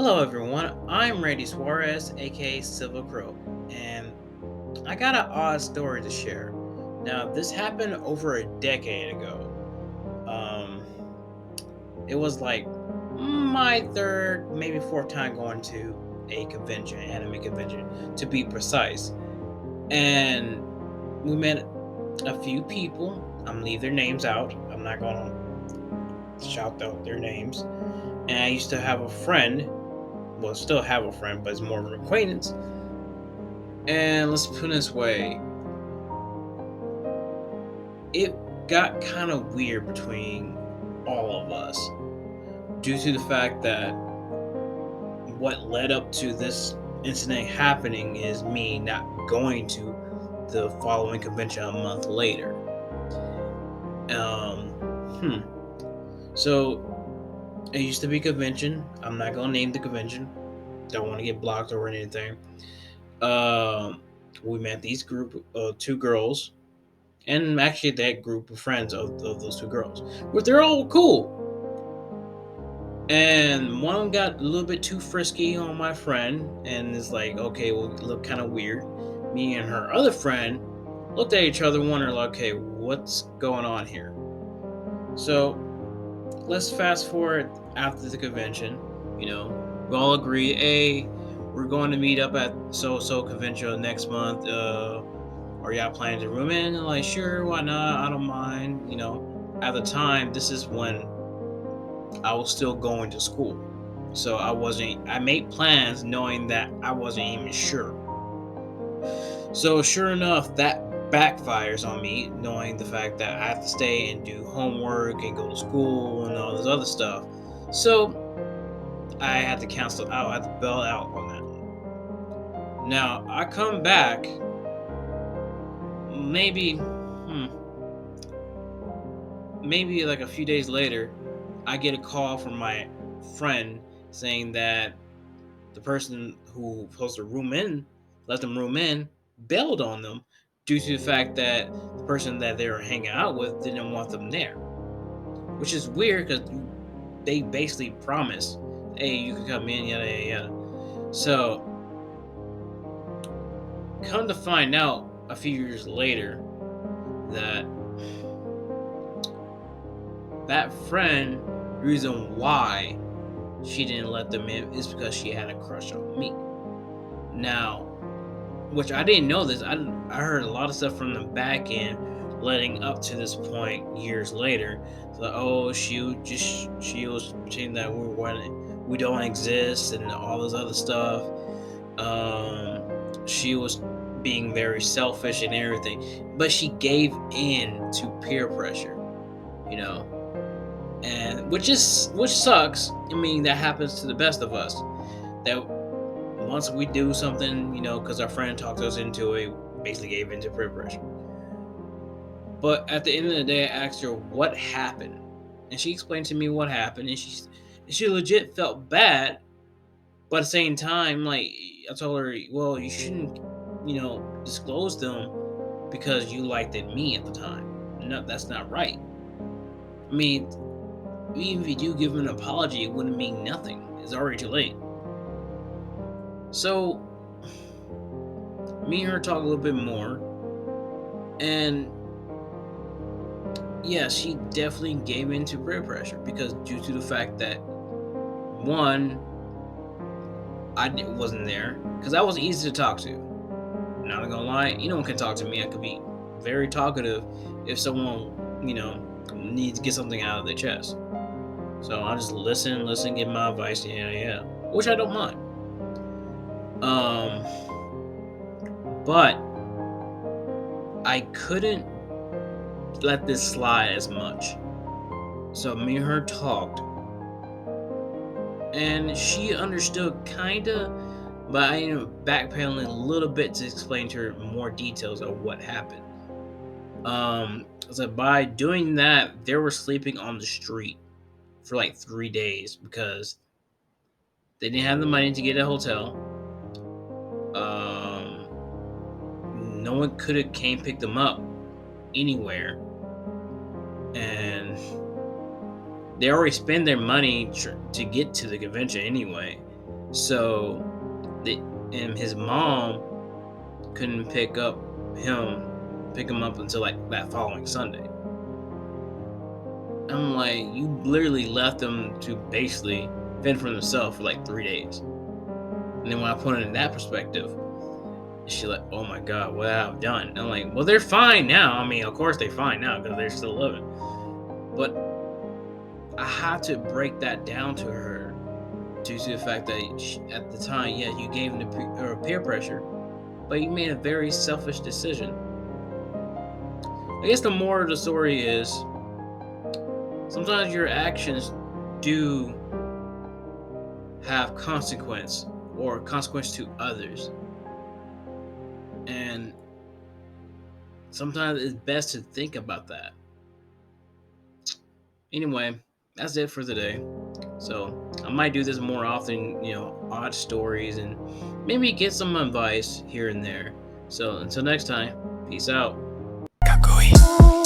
Hello, everyone. I'm Randy Suarez, aka Silver Crow, and I got an odd story to share. Now, this happened over a decade ago. Um, it was like my third, maybe fourth time going to a convention, anime convention, to be precise. And we met a few people. I'm gonna leave their names out. I'm not gonna shout out their names. And I used to have a friend. Well, still have a friend, but it's more of an acquaintance. And let's put it this way, it got kind of weird between all of us due to the fact that what led up to this incident happening is me not going to the following convention a month later. Um, hmm. So it used to be a convention. I'm not gonna name the convention. Don't want to get blocked or anything. Um, we met these group of two girls, and actually that group of friends of those two girls, but they're all cool. And one of them got a little bit too frisky on my friend, and is like, okay, well, it looked kind of weird. Me and her other friend looked at each other, wondering, like, okay, what's going on here? So let's fast forward after the convention. We all agree, hey, we're going to meet up at so convention next month. Are y'all planning to room in? And like, sure, why not? I don't mind. At the time, this is when I was still going to school. So I made plans knowing that I wasn't even sure. So sure enough, that backfires on me, knowing the fact that I have to stay and do homework and go to school and all this other stuff. So I had to cancel out, I had to bail out on that one. Now I come back, maybe, maybe like a few days later, I get a call from my friend saying that the person who was supposed to room in, let them room in, bailed on them due to the fact that the person that they were hanging out with didn't want them there. Which is weird because they basically promised, hey, you can come in, yada, yada, yada. So, come to find out a few years later that that friend, reason why she didn't let them in is because she had a crush on me. Now, which I didn't know this. I heard a lot of stuff from the back end leading up to this point years later. So, oh, she was pretending that we don't exist and all this other stuff. She was being very selfish and everything, but she gave in to peer pressure, you know, and which sucks. I mean, that happens to the best of us. That once we do something, because our friend talked us into it, basically gave into peer pressure. But at the end of the day, I asked her what happened, and she explained to me what happened, and she legit felt bad. But at the same time, like I told her, well, you shouldn't, disclose them because you liked it me at the time. No, that's not right. I mean, even if you do give an apology, it wouldn't mean nothing. It's already too late. So me and her talk a little bit more, and yeah, she definitely gave in to peer pressure because due to the fact that one, wasn't there because I was easy to talk to. Not gonna lie, anyone can talk to me. I could be very talkative if someone needs to get something out of their chest. So I'll just listen, give my advice, yeah, which I don't mind. Um, but I couldn't let this slide as much. So me and her talked, and she understood kinda, but I ended up backpedaling a little bit to explain to her more details of what happened. So by doing that, they were sleeping on the street for like 3 days because they didn't have the money to get a hotel. Um, no one could have came pick them up anywhere, and they already spent their money to get to the convention anyway. So, the and his mom couldn't pick him up until like that following Sunday. I'm like, you literally left him to basically fend for himself for like 3 days. And then when I put it in that perspective, she's like, oh my God, what have I done? And I'm like, well, they're fine now. I mean, of course they're fine now because they're still living. But I had to break that down to her due to the fact that at the time, yeah, you gave him peer pressure, but you made a very selfish decision. I guess the moral of the story is sometimes your actions do have consequence or consequence to others. And sometimes it's best to think about that. Anyway, that's it for today. So I might do this more often, odd stories and maybe get some advice here and there. So until next time, peace out. Kakui.